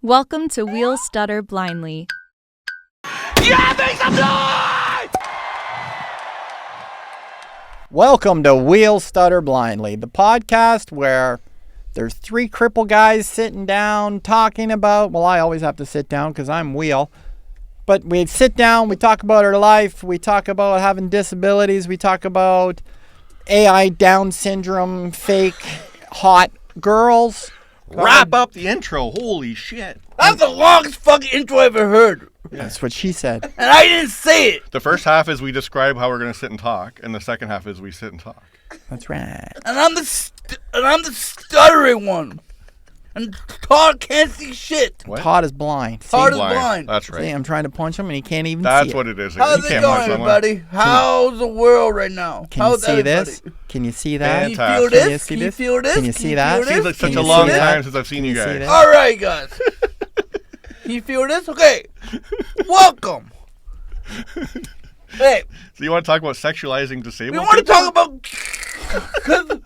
Welcome to Wheel Stutter Blindly. Yeah, make some noise! Welcome to Wheel Stutter Blindly, the podcast where there's three cripple guys sitting down talking about, well, I always have to sit down because I'm Wheel. But we sit down, we talk about our life, we talk about having disabilities, we talk about AI Down syndrome, fake hot girls. Wrap up the intro. Holy shit. That's the longest fucking intro I ever heard. Yeah. That's what she said. And I didn't say it. The first half is we describe how we're going to sit and talk, and the second half is we sit and talk. That's right. And I'm the stuttering one. And Todd can't see shit. What? Todd is blind. Todd is blind. That's right. See, I'm trying to punch him and he can't even see That's it. what it is. How's You it can't watch going, someone. everybody? How's the world right now? Can you How's see everybody? this? Can you see that? Can you Fantastic. feel Can you this? see Can you this? feel this? Can you see that? feel Seems this? like such Can a you long see that? time since I've seen you Can you see guys. that? All right, guys. Can you feel this? Okay. Welcome. Hey, So you want to talk about sexualizing disabled we want to people? talk about... Because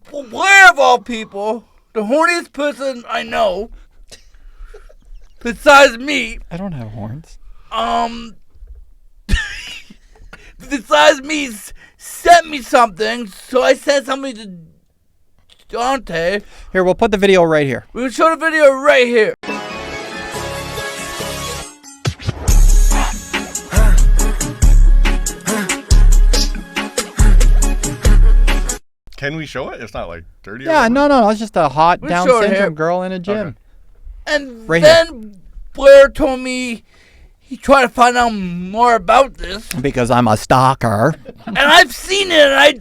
Blair, of all people, the horniest person I know, besides me, I don't have horns. besides me, sent me something, so I sent something to Dante. Here, we'll put the video right here. We'll show the video right here. Can we show it? It's not like dirty. or Yeah, whatever? no. It's just a hot We'll Down show it here. syndrome girl in a gym. Okay. And Right then Blair told me he tried to find out more about this. Because I'm a stalker. And I've seen it, and I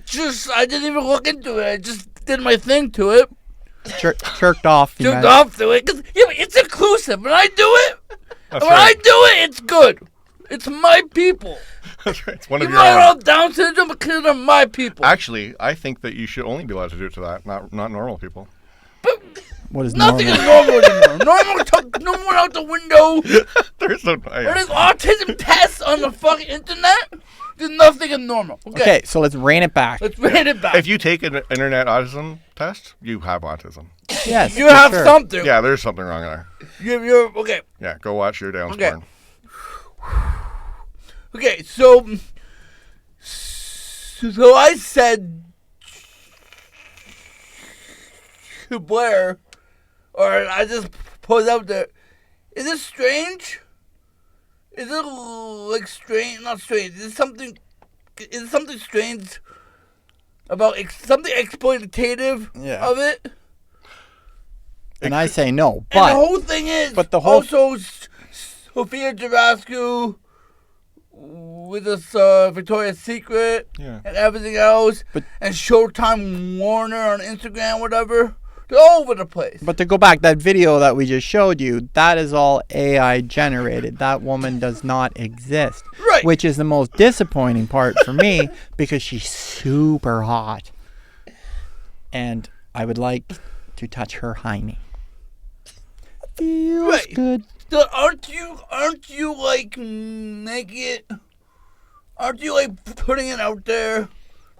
didn't even look into it. I just did my thing to it. Jerked off. you Jerked meant. off to it. 'Cause, yeah, but it's inclusive. When I do it, That's when I right. do it, it's good. It's my people. That's right. It's one of Even your though I own. have Down syndrome, because they're my people. Actually, I think that you should only be allowed to do it to that, not normal people. But What is nothing normal? is normal anymore. No one out the window. There's no. When there's autism tests on the fucking internet, there's nothing is normal. Okay, so let's rein it back. Let's read it back. If you take an internet autism test, you have autism. Yes, You for have sure. something. Yeah, there's something wrong there. You're okay. Yeah, go watch your Down's Okay. porn. Okay, so I said to Blair, or I just posed out there, is this strange? Is it like strange? Not strange. Is it something strange about something exploitative Yeah. of it? And I say no, And the but whole thing is, but the whole- also Sophia Javascu with this Victoria's Secret Yeah. and everything else, But- and Showtime Warner on Instagram, whatever. They're all over the place. But to go back, that video that we just showed you, that is all AI generated. That woman does not exist. Right. Which is the most disappointing part for me because she's super hot. And I would like to touch her hiney. Feels Right. good. So aren't you like making it? Aren't you like putting it out there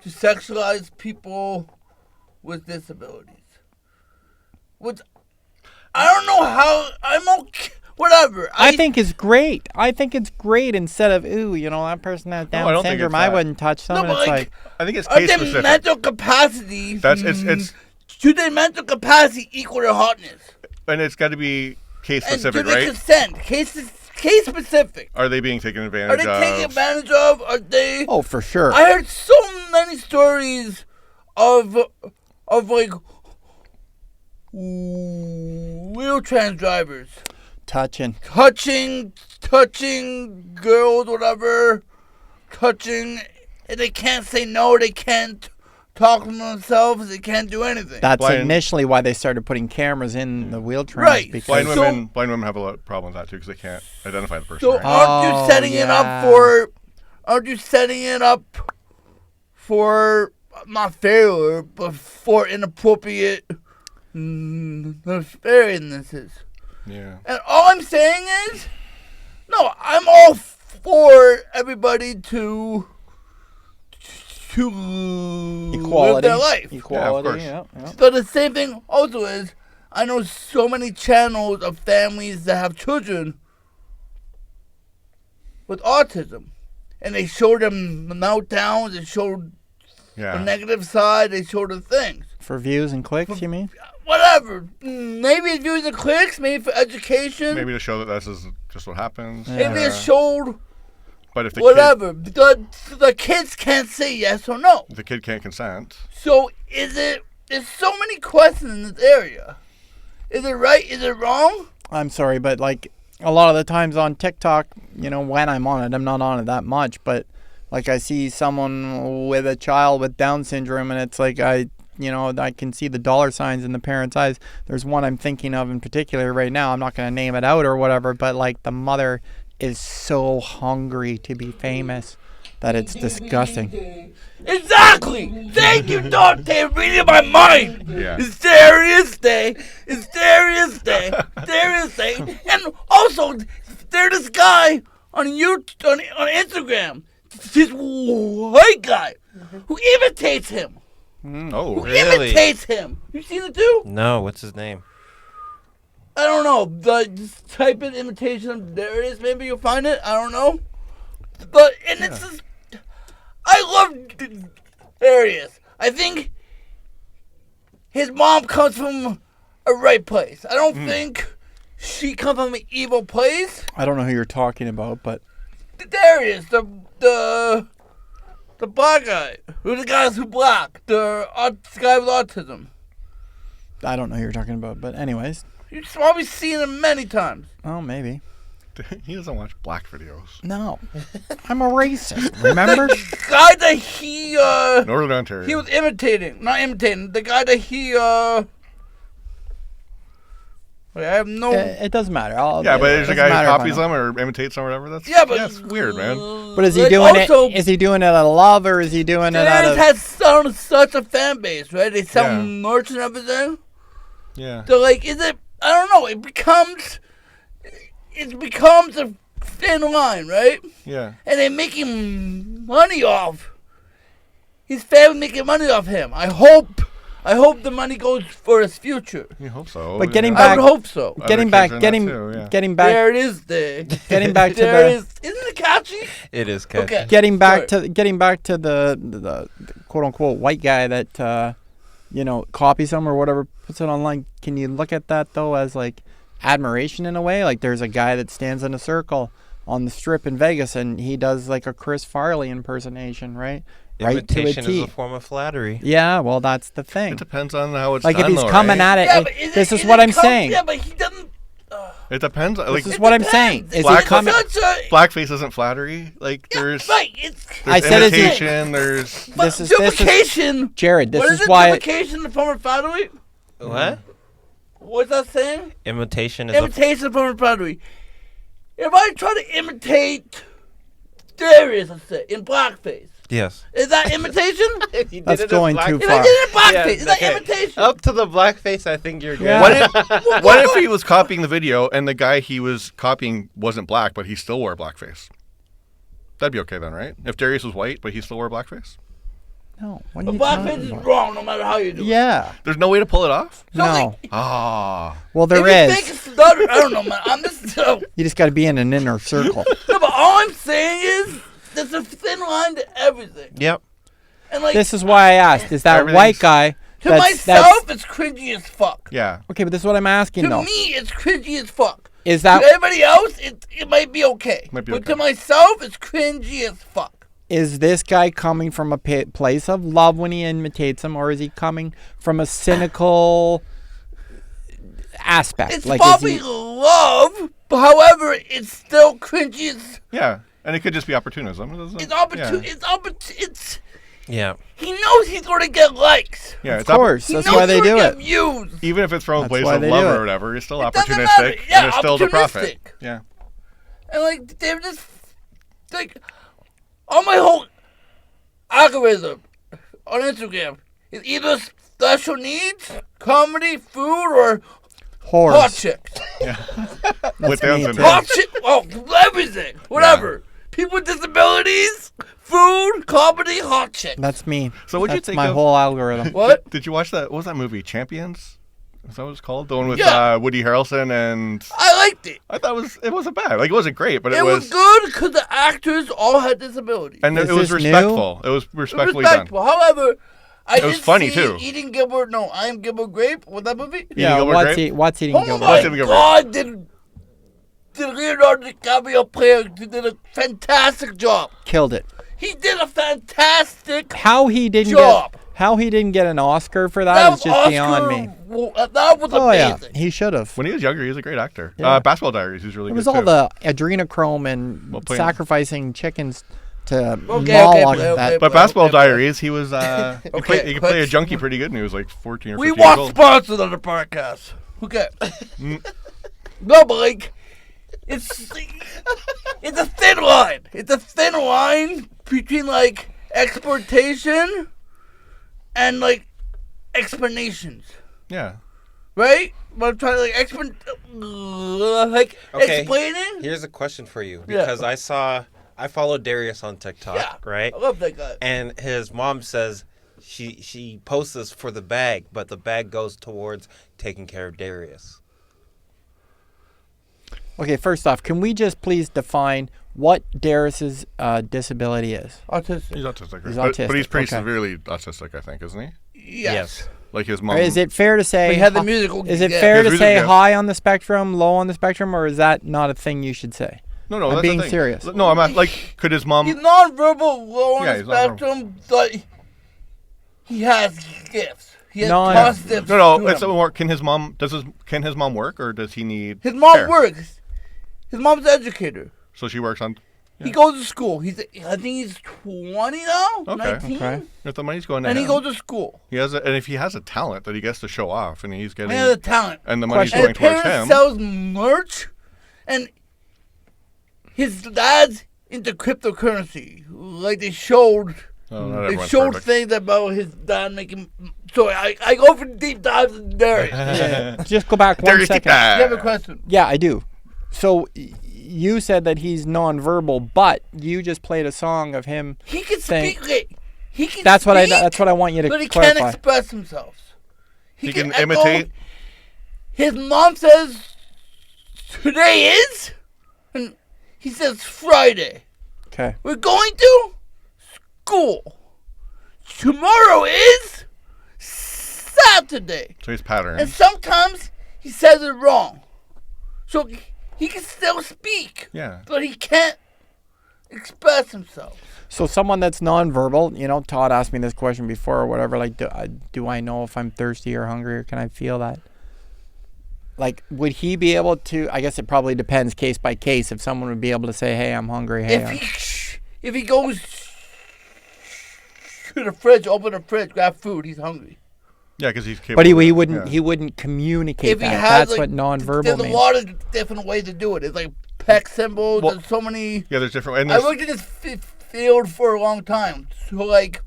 to sexualize people with disabilities? Which I don't know how. I'm okay. Whatever. I think it's great. I think it's great instead of, ooh, that person has I Down don't think syndrome. it's I that. wouldn't touch them. No, And but it's like, like, I think it's are case their specific. mental capacity? That's it's Should their mental capacity equal their hotness? and it's got to be case And specific, do they right? consent? Case specific. Are they being taken Are advantage they of? taking advantage of? Are they? oh, for sure. I heard so many stories of like wheel trans drivers Touching. touching girls, whatever, touching, and they can't say no. They can't talk to themselves. They can't do anything. That's Blind- initially why they started putting cameras in the wheel trans. Right. Because Blind So- women have a lot of problems with that too because they can't identify the person. So right? aren't you setting it yeah. up for? Aren't you setting it up for not failure, but for inappropriate nefariouses? Yeah. And all I'm saying is, no, I'm all for everybody to live Equality. their life. Equality. course. Yeah, yeah. So the same thing also is, I know so many channels of families that have children with autism. And they showed them the meltdowns, they showed the negative side, they showed the things. For views and clicks, you mean? Whatever. Maybe it's views and clicks, maybe for education. Maybe to show that this is just what happens. Yeah. Maybe it showed but if the whatever. The kids can't say yes or no. The kid can't consent. So there's so many questions in this area. Is it right? Is it wrong? I'm sorry, but like a lot of the times on TikTok, you know, when I'm on it, I'm not on it that much, but like I see someone with a child with Down syndrome and it's like I can see the dollar signs in the parents' eyes. There's one I'm thinking of in particular right now. I'm not going to name it out or whatever, but like the mother is so hungry to be famous that it's disgusting. Exactly. Thank you, Dante. Reading my mind. Yeah. Mysterious day. Mysterious day. Mysterious day. And also, there's this guy on Instagram, this white guy, who imitates him. Oh, Who imitates him. You seen it too? No, what's his name? I don't know. Just type in imitation. There it is. Maybe you'll find it. I don't know. But, it's just, I love Darius. I think his mom comes from a right place. I don't think she comes from an evil place. I don't know who you're talking about, but Darius, the black guy, who's the guy who's black, the guy with autism. I don't know who you're talking about, but anyways. You've probably seen him many times. Oh, maybe. He doesn't watch black videos. No. I'm a racist, remember? The guy that he Northern Ontario. he was not imitating, the guy that he I have no. It doesn't matter. But there's a guy who copies them or imitates them or whatever. That's weird, man. But is he doing it? Is he doing it out of love or is he doing it out of? Has such a fan base, right? They sell merch and everything. Yeah. So is it? I don't know. It becomes a thin line, right? Yeah. And they're making money off. His family making money off him. I hope the money goes for his future. You hope so. But getting back, I would hope so. Getting back. There it is. Getting back to Isn't it catchy? It is catchy. Okay. Getting back to the quote unquote white guy that copies them or whatever, puts it online. Can you look at that though as like admiration in a way? Like there's a guy that stands in a circle on the strip in Vegas and he does like a Chris Farley impersonation, right? Imitation is a form of flattery. Yeah, well, that's the thing. It depends on how it's like done. If he's coming at it, this is what I'm saying. Yeah, but he doesn't. It depends. This is what I'm saying. Is blackface isn't flattery. Like there's. Right. I said imitation. There's. Duplication. Jared, this is why. Duplication in the form of flattery. What? What's that saying? Imitation is imitation form of flattery. If I try to imitate Darius, let's say, in blackface. Yes. Is that imitation? That's going too If far. I did it in blackface, is that imitation? Up to the blackface, I think you're good. Yeah. What if he was copying the video and the guy he was copying wasn't black, but he still wore blackface? That'd be okay then, right? If Darius was white, but he still wore blackface? No. But blackface is wrong no matter how you do it. Yeah. There's no way to pull it off? No. Well, there if is. You think it's stutter, I don't know, man. I'm just. You just got to be in an inner circle. No, but all I'm saying is there's a thin line to everything. Yep. And this is why I asked. Is that white guy? To myself, it's cringy as fuck. Yeah. Okay, but this is what I'm asking, though. To me, it's cringy as fuck. Is that to everybody else? It might be okay. But to myself, it's cringy as fuck. Is this guy coming from a place of love when he imitates him, or is he coming from a cynical aspect? It's probably love, but however, it's still cringy. Yeah, and it could just be opportunism. It's yeah. He knows he's going to get likes. Yeah, of course. That's why they do it. Views. Even if it's from a place of love or whatever, it's still opportunistic. Yeah, and it's still to profit. Yeah. And they're just on my whole algorithm on Instagram is either special needs, comedy, food, or horrors. Hot chicks. Yeah. With hot chicks. Oh, everything. Whatever. Yeah. People with disabilities, food, comedy, hot chicks. That's me. So what'd you think my of whole algorithm. What? Did you watch that? What was that movie? Champions? Is that what it's called? The one with Yeah. Woody Harrelson and I liked it. I thought it wasn't bad. Like it wasn't great, but It was good because the actors all had disabilities. and Is it was this new? respectful. It was It was respectfully respectful. However, I was did funny, see too. Eating Gilbert. No, I Am Gilbert Grape. Was that movie? Yeah, Gilbert what's, Grape? what's eating Oh Gilbert? my Eating Gilbert. God! Did Leonardo DiCaprio did a fantastic job. Killed it. He did a fantastic How he didn't job. get an Oscar for that That is was just Oscar, beyond me. That was Oh yeah, amazing. he should have. When he was younger, he was a great actor. Yeah. Basketball Diaries, he's really It good was all too. the adrenochrome and Well, playing- sacrificing chickens to Okay, maul on okay, that. But Basketball Diaries, he was he Okay, could play a but- junkie pretty good, and he was like 14 or 15 We years want old. sponsors on the podcast. Okay. No, but like, it's a thin line. It's a thin line between like exploitation and like explanations, Yeah. right? But I'm trying to like Okay. explaining. Here's a question for you Yeah. because I follow Darius on TikTok, Yeah, right? I love that guy. And his mom says she posts this for the bag, but the bag goes towards taking care of Darius. Okay, first off, can we just please define what Darius's disability is? Autistic. He's autistic. Right? He's But autistic, he's pretty okay. severely autistic, I think, isn't he? Yes. Like his mom. Or is it fair to say? We had the musical. Is it yeah. fair His to music, say yeah. high on the spectrum, low on the spectrum, or is that not a thing you should say? No, I'm that's being the thing. serious. No, I'm not. Like, could his mom? He's nonverbal, low on Yeah, the he's nonverbal. spectrum, but he has gifts. He has Non- positives. No. to It's him. more. Can his mom work, or does he need? His mom care? works. His mom's an educator. So she works on. He goes to school. I think he's 20 now, Okay. 19, Okay. If the money's going to and him, he goes to school. he has, and if he has a talent that he gets to show off, and he's getting, He has a talent. and the money's Question. And going his towards parents him. sells merch, and his dad's into cryptocurrency. Like they showed. Oh, not They everyone's showed perfect. things about his dad making. So I go for deep dives in Darius. Yeah. Just go back one Darius second. You have a question? Yeah, I do. So you said that he's nonverbal, but you just played a song of him. He can Saying- speak. Like, he can. That's what I. speak, That's what I want you to But he can't clarify. express himself. He can echo. imitate. His mom says, "Today is," and he says, "Friday." Okay. We're going to school. Tomorrow is Saturday. So he's patterned. And sometimes he says it wrong. So he can still speak, Yeah. but he can't express himself. So someone that's nonverbal, you know, Todd asked me this question before or whatever. Like, do I know if I'm thirsty or hungry, or can I feel that? Like, would he be able to? I guess it probably depends case by case. If someone would be able to say, "Hey, I'm hungry." Hey, If he goes to the fridge, open the fridge, grab food, he's hungry. Yeah, because he's capable. but he of it, wouldn't. yeah. He wouldn't communicate If he that. has, That's like, what nonverbal There's means. a lot of different ways to do it. It's like Pec Symbols. Well, There's so many. Yeah, there's different. And I there's, worked in this field for a long time. So, like,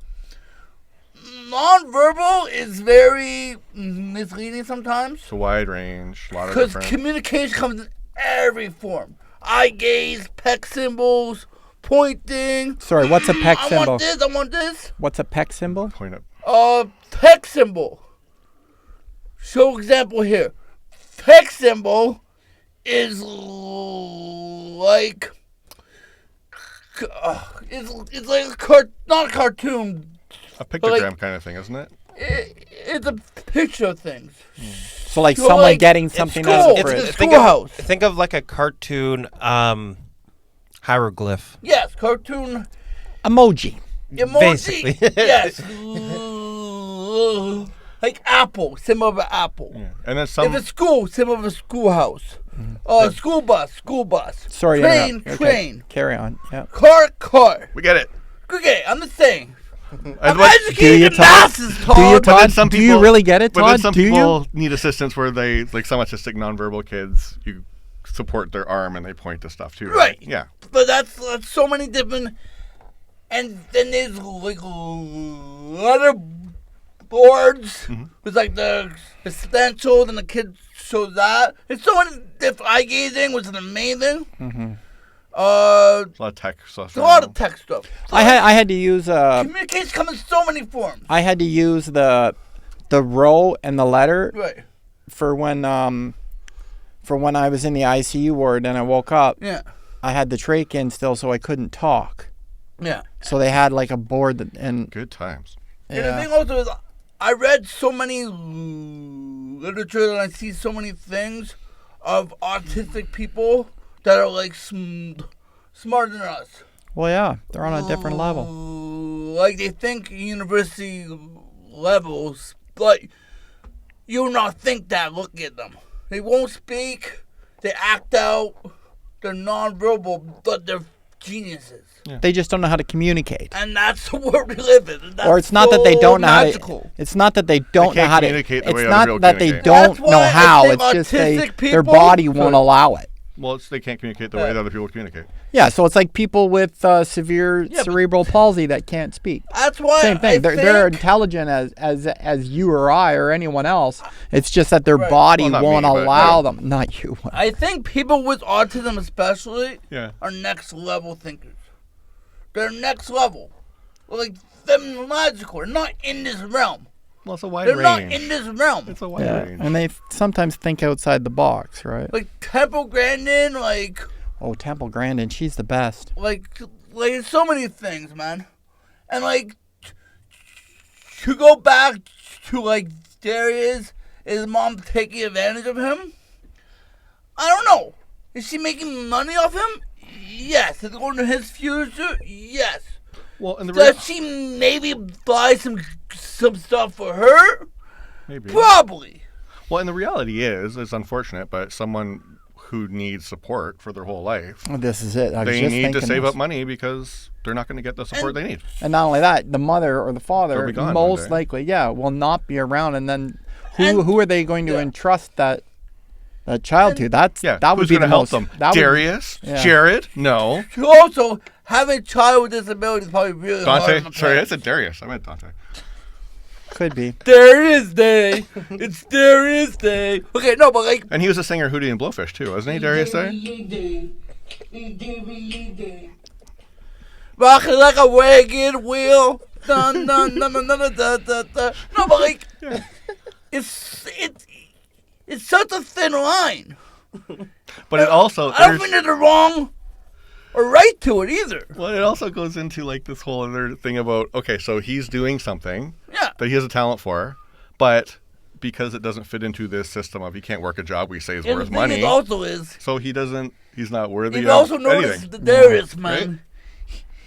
nonverbal is very misleading sometimes. it's a wide range, a lot of Because different. communication comes in every form. Eye gaze, Pec Symbols, pointing. Sorry, what's a Pec I symbol? want this, I want this. What's a Pec symbol? Point up. Pec symbol. Show example here. Pec symbol is like it's like a not a cartoon. A pictogram kind of thing, isn't it? It's a picture of things. So like So, someone like, getting it's something school. out of the It's fridge. the schoolhouse. Think of like a cartoon hieroglyph. Yes, cartoon Emoji. emoji. Basically. Yes. Like apple, symbol of an apple. Yeah. And then If some. it's school, symbol of a schoolhouse. School bus. Sorry. to Train, interrupt. Okay, train. Carry on. Yeah. Car. We get it. Okay, I'm just saying. And I'm what- Do educated you, in Todd? masses, Do you, Todd. But then Todd? some Do you people- really get it, But then Todd? some Do you? people need assistance where they, like some autistic nonverbal kids, you support their arm and they point to stuff too. Right. Yeah. But that's so many different. And then there's like letter boards with like the stencils, and the kids show that. There's so many different eye gazing, which is amazing. A lot of tech stuff. There's a lot of tech stuff. So I had to use communication comes in so many forms. I had to use the row and the letter Right. for when I was in the ICU ward and I woke up. Yeah. I had the trach in still, so I couldn't talk. Yeah. So they had like a board and Good times. And the thing also is, I read so many literature and I see so many things of autistic people that are like smarter than us. well, yeah, they're on a different level. Like they think university levels, but you'll not think that. Look at them. They won't speak. They act out. They're nonverbal, but they're geniuses. Yeah. They just don't know how to communicate. And that's the world we live in. That's Or it's not that they don't know magical. how to. It's not that they don't know can't how to. communicate the It's way other not people that they communicate. don't That's why know I how. think It's just autistic their people- body won't allow it. Well, they can't communicate the way that other people communicate. Yeah, so it's like people with severe Yeah, but- cerebral palsy that can't speak. That's why Same thing. I They're think- intelligent as you or I or anyone else. It's just that their Right. body Well, not won't me, but- allow them. Not you. I think people with autism especially Yeah. are next level thinkers. They're next level. Like, they're magical. They're not in this realm. Well, it's a wide They're not range. in this realm. It's a wide Yeah, range. and they sometimes think outside the box, right? Like, Temple Grandin, like Oh, Temple Grandin, she's the best. so many things, man. And, like, to go back to, like, Darius, his mom taking advantage of him? I don't know. Is she making money off him? Yes. Is it going to his future? Yes. Well, and the Does she maybe buy some stuff for her? maybe. Probably. Well, and the reality is, it's unfortunate, but someone who needs support for their whole life, This is it. I was they just need to thinking save this. up money because they're not going to get the support they need. And not only that, the mother or the They'll father be gone one most day. likely, will not be around. And then And- who are they going to yeah. entrust that child to? That Yeah, would who's be going to the help most. them? That would- Darius? yeah. Jared? No. Also, having a child with disability is probably really hard. on Dante? the Sorry, I parents. said Darius. I meant Dante. Could be. Darius Day. It's Darius Day. Okay, no, but like, And he was a singer Hootie and Blowfish, too, wasn't he, Darius Day? rocking like a wagon wheel. Dun, dun, dun, dun, dun, dun, dun, dun, dun. No, but like, it's such a thin line. But it also... I don't think there's a wrong or right to it either. Well, it also goes into like this whole other thing about, okay, so he's doing something Yeah. that he has a talent for, but because it doesn't fit into this system of he can't work a job we say is And the worth thing money, is also is, so he's not worthy you've of also noticed anything. the Darius, man.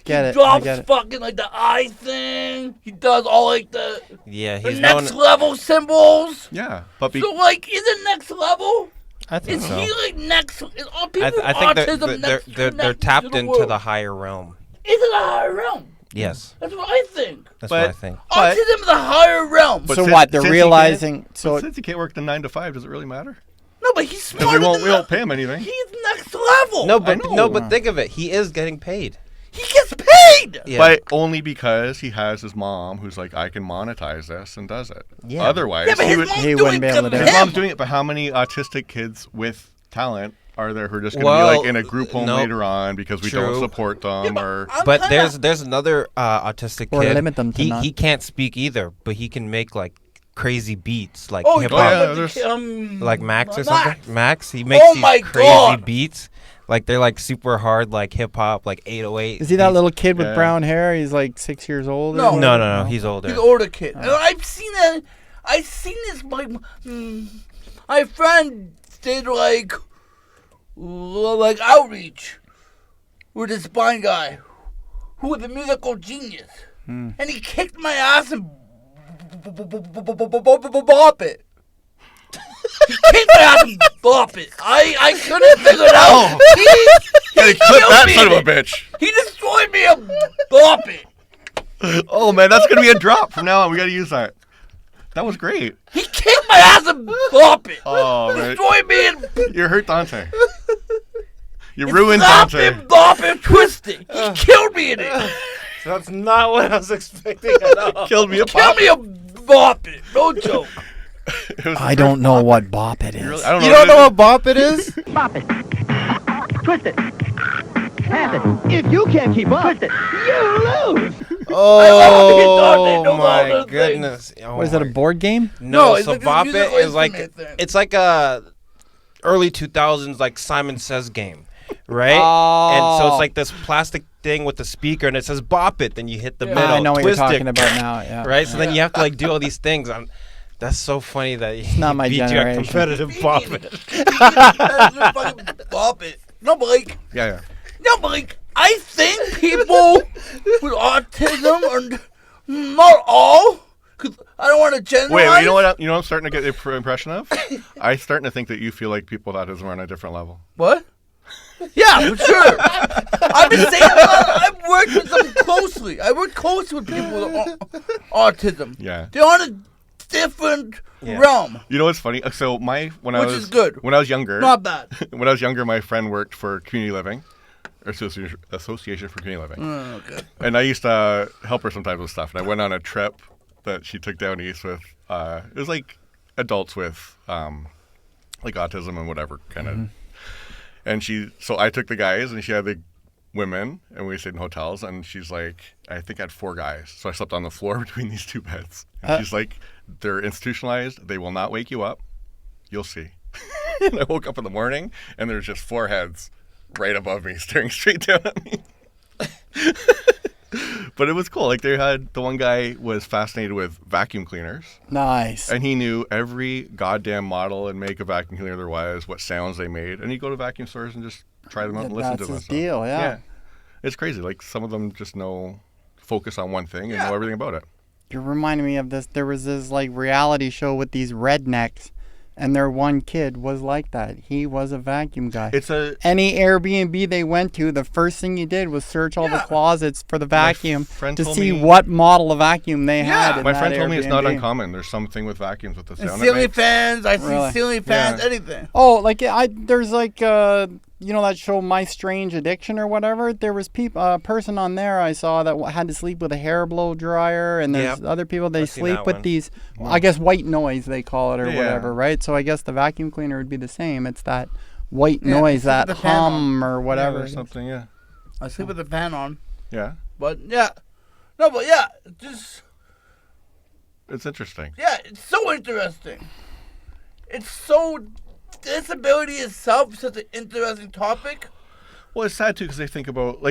Get He it. I drops get it. fucking like the eye thing. He does all like the He's next known. level symbols. Yeah, but So like, is it next level? I think Is so. he like next? Is all people I with think autism next they're connected tapped to the into world? the higher realm. Is it a higher realm? Yes, That's what I think. that's But- what I think. But- Autism is a higher realm. But So since- what? They're since he can't- realizing. but So since he can't work the 9 to 5, does it really matter? No, but he's Because smarter we than won't that. pay him anything. He's next level. No, know. but think of it. He is getting paid. He gets paid. Yeah. But only because he has his mom who's like, I can monetize this and does it. Yeah. Otherwise, Yeah, but he his would, mom's he doing wouldn't be able to do him. it. his mom's doing it, but how many autistic kids with talent are there who are just going to be Well, like in a group home no. later on because we don't True. support them or... I'm But kinda- there's another autistic Or kid. limit them to none. He can't speak either, but he can make like crazy beats, like Oh, hip you hop, yeah, talking about there's- like Max or Max. something. Max, he makes Oh these my crazy God. beats. Like they're like super hard, like hip hop, like 808. is he that beats. little kid with Yeah. brown hair? He's like 6 years old. or No. something? No, he's older. He's an older kid. And I've seen that. I've seen this. My friend did like outreach with this blind guy who was a musical genius, and he kicked my ass and bop it. He kicked my ass and bop it. I couldn't figure it out. Gotta clip killed that me son of in a it. bitch. He destroyed me and bop it. Oh, man, that's going to be a drop from now on. We got to use that. That was great. He kicked my ass and bop it. Oh, man. Destroyed me and You hurt Dante. You ruined Stop Dante. him, bop him, twist it. He killed me in it. That's not what I was expecting at all. Killed me a Kill pop. me a bop it. No joke. It was the I don't know what bop it is. first- I don't know. You don't know what bop it is? Bop it. Twist it. Tap it. If you can't keep up, twist it. You lose. Oh knows all my those goodness! Oh What is it, a my- board game? No, it's so like this Bop It musical is like instrument thing. it's like a early 2000s like Simon Says game, right? Oh. And so it's like this plastic thing with the speaker, and it says Bop It. Then you hit the middle. I know what you're twist talking it, about now. Yeah. right? So then you have to like do all these things. That's so funny that you not my beat you at generation. competitive Bop It. Fucking Bop It. No, but like, Yeah. I think people with autism are not all. Cause I don't want to generalize. Wait, you know what? You know what I'm starting to get the impression of? I'm starting to think that you feel like people with autism are on a different level. What? Yeah, for sure. I've been saying that. I've worked with them closely. I work closely with people with autism. Yeah. They're on a different realm. You know what's funny? So Which is good. When I was younger, Not bad. when I was younger, my friend worked for Community Living, or Association for Community Living, Okay. and I used to help her sometimes with stuff. And I went on a trip that she took down east with. It was like adults with like autism and whatever kind of. And so I took the guys, and she had the women, and we stayed in hotels. And she's like, I think I had 4 guys, so I slept on the floor between these 2 beds. And she's like, they're institutionalized. They will not wake you up. You'll see. And I woke up in the morning, and there's just 4 heads right above me, staring straight down at me. But it was cool. Like the one guy was fascinated with vacuum cleaners. Nice. And he knew every goddamn model and make of vacuum cleaner there was, what sounds they made. And he'd go to vacuum stores and just try them out and listen to That's them. his deal, yeah. It's crazy. Like some of them just focus on one thing and know everything about it. You're reminding me of this. There was this like reality show with these rednecks, and their one kid was like that. He was a vacuum guy. Any Airbnb they went to, the first thing you did was search all the closets for the vacuum to see what model of vacuum they had. In My that friend told me it's not Airbnb. uncommon. There's something with vacuums with the sound. And ceiling fans. I see Really? ceiling fans. Anything. Oh, like there's like you know that show My Strange Addiction or whatever. There was a person on there I saw that had to sleep with a hair blow dryer, and there's other people they sleep with one. these. I guess white noise they call it or Yeah. whatever, right? So I guess the vacuum cleaner would be the same. It's that white noise, that the fan on. hum or whatever. Or something, yeah. I sleep with the fan on. Yeah. But just It's interesting. it's so interesting. Disability itself is such an interesting topic. Well, it's sad, too, because they think about,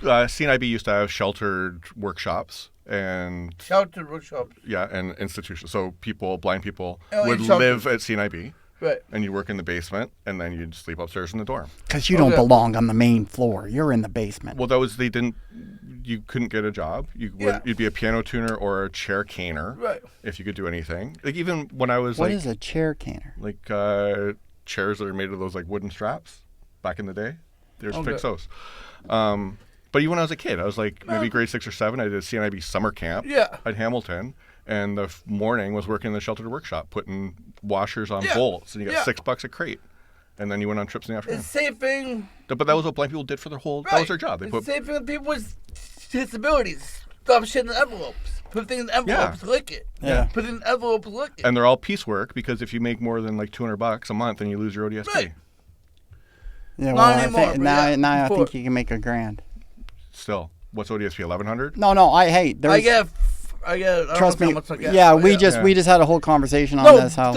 CNIB used to have sheltered workshops and... Shelter workshops. Yeah, and institutions. So blind people Oh, would in shelters. live at CNIB. Right. And you work in the basement, and then you'd sleep upstairs in the dorm. Because you don't belong on the main floor. You're in the basement. Well, you couldn't get a job. You'd be a piano tuner or a chair caner. Right. If you could do anything. Like even when I was What is a chair canner? like chairs that are made of those like wooden straps back in the day. There's fix those. But even when I was a kid, I was like maybe grade 6 or 7, I did a CNIB summer camp at Hamilton. And the morning was working in the sheltered workshop, putting washers on bolts, and you got $6 a crate. And then you went on trips in the afternoon. It's the same thing. But that was what blind people did for their whole. That was their job. It's the same thing with people with disabilities. Stuff shit in envelopes. Put things in envelopes, lick it. Yeah. Put it in envelopes, lick it. And they're all piecework because if you make more than like $200 a month, then you lose your ODSP. Right. Yeah, Not well, anymore, I think, but now, yeah, now I before. think you can make $1,000. Still, what's ODSP? 1,100? No, there's. I don't Trust know me. how much I get, Yeah, but we just had a whole conversation on No, this. How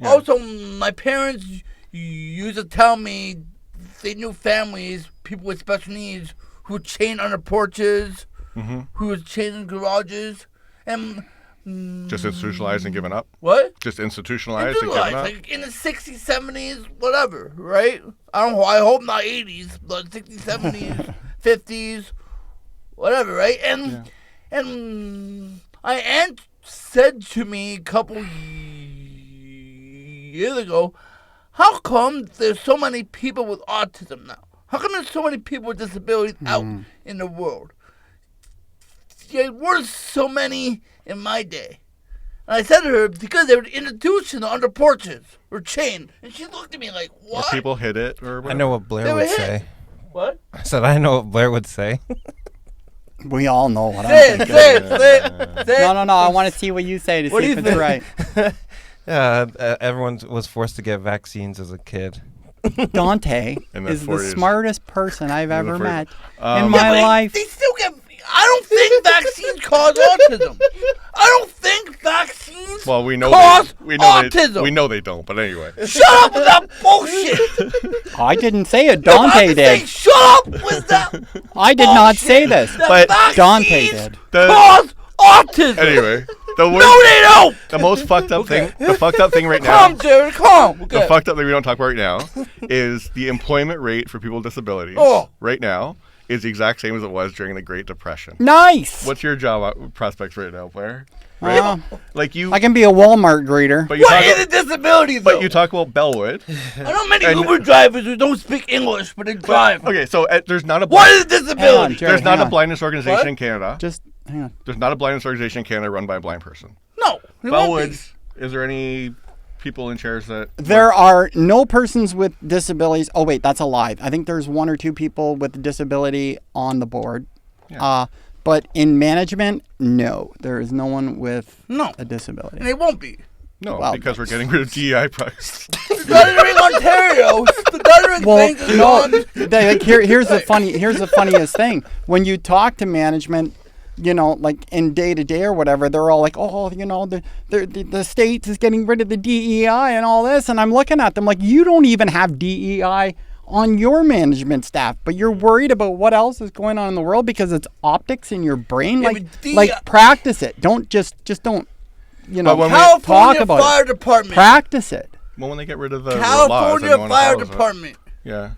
Also, my parents used to tell me they knew families, people with special needs, who chained under porches, who was chained in garages, and Just institutionalized and given up? what? Just institutionalized and given up? Like in the 60s, 70s, whatever, right? I hope not 80s, but 60s, 70s, 50s, whatever, right? And my aunt said to me a couple years ago, how come there's so many people with autism now? How come there's so many people with disabilities out in the world? There weren't so many in my day. And I said to her, because they were institutional under porches or chained. And she looked at me like, Or what? people hit it or whatever. I know what Blair They were would hit. say. What? I said I know what Blair would say. we all know what Say I'm it, thinking. say it, say it, say it. No. I want to see what you say to What see do if you it's think? right. Yeah, everyone was forced to get vaccines as a kid. Dante In their is the 40s. smartest person I've the ever 40s. met Yeah, in my but life. They still get. I don't think vaccines cause autism. I don't think vaccines Well, we know cause we know autism. we know they don't. But anyway, Shut up with that bullshit. I didn't say it. I'm Dante just saying, did. shut up with that. I did not say this. The But vaccines Dante did. cause autism. anyway, the worst, No, they don't. the most fucked up Okay. thing, the fucked up thing right now. Calm, Jared. Calm. Okay. The fucked up thing we don't talk about right now is the employment rate for people with disabilities. Oh. Right now is the exact same as it was during the Great Depression. Nice. What's your job prospects right now, Blair? Like you, I can be a Walmart greeter. but you What talk, is a disability, though? but you talk about Bellwood. I know many and- Uber drivers who don't speak English, but they drive. Okay, so there's not a What is a Hang on, disability? Jared, there's not hang a on. blindness organization What? in Canada. Just hang on. There's not a blindness organization in Canada run by a blind person. No. it won't be. Bellwoods, is there any people in chairs that There are no persons with disabilities. Oh wait, that's a lie. I think there's one or two people with a disability on the board. Yeah. But in management, no, there is no one with No. a disability. And they won't be. No, Well, because we're getting rid of DEI price. Stuttering Ontario. Stuttering Well, things is no. on. Here's the funniest thing. When you talk to management, you know, like in day to day or whatever, they're all like, oh, you know, the state is getting rid of the DEI and all this, and I'm looking at them like, you don't even have DEI on your management staff, but you're worried about what else is going on in the world because it's optics in your brain. Yeah, Like, but like practice it. Don't just don't, you know, But when we- talk California about Fire it. Department. Practice it. Well, when they get rid of the laws, California everyone Fire follows it. Department Yeah.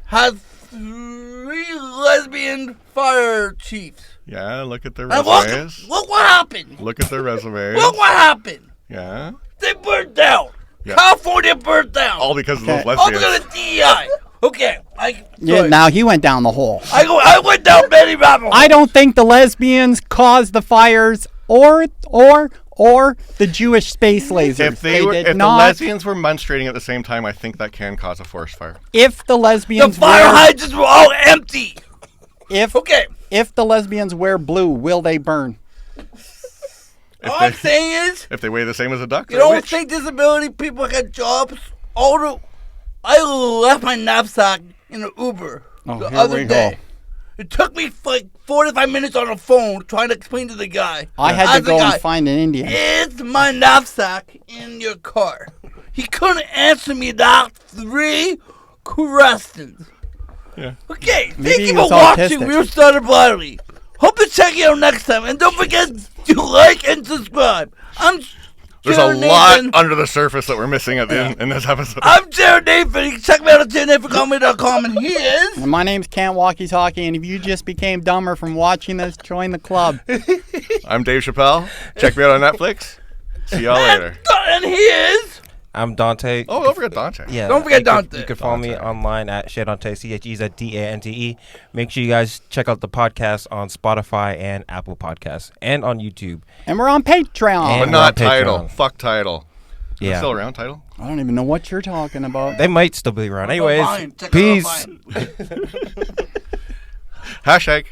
has 3 lesbian fire chiefs. Yeah, look at their And resumes. look what happened. Look at their resumes. Look what happened. Yeah. They burned down. Yeah. California burned down. All because of Okay. those All lesbians. because of DEI. Okay. Yeah, sorry. now he went down the hole. I went down many rabbit holes. I don't think the lesbians caused the fires or the Jewish space lasers. If the not. lesbians were menstruating at the same time, I think that can cause a forest fire. If the The lesbians fire wear, hydrants were all empty. Okay. if the lesbians wear blue, will they burn? If All I'm they, saying is, if they weigh the same as a duck, you they're a don't witch. think disability people get jobs? I left my knapsack in an Uber the here other we day. go. It took me like 45 minutes on the phone trying to explain to the guy. I had Ask to the go guy, and find an Indian. Is my knapsack in your car? He couldn't answer me that 3 questions. Yeah. Okay, Maybe thank he you was for watching autistic. Wheel Stutter Blindly. Hope to check you out next time. And don't forget to like and subscribe. There's Jared a lot Nathan. under the surface that we're missing at the end in this episode. I'm Jared Nathan. You can check me out at JaredNathanComedy.com. And he is... And my name's Can't Walkie Talkie, and if you just became dumber from watching this, join the club. I'm Dave Chappelle. Check me out on Netflix. See y'all later. And he is... I'm Dante. Oh, don't forget Dante. Yeah. Don't forget you can- Dante. You can follow me online at Dante, CHEZDANTE. Make sure you guys check out the podcast on Spotify and Apple Podcasts and on YouTube. And we're on Patreon. And But not we're on Patreon. Title. Fuck Title. Is it Yeah. still around, Title? I don't even know what you're talking about. They might still be around. Check out Anyways, mine. Check out peace. mine. Hashtag.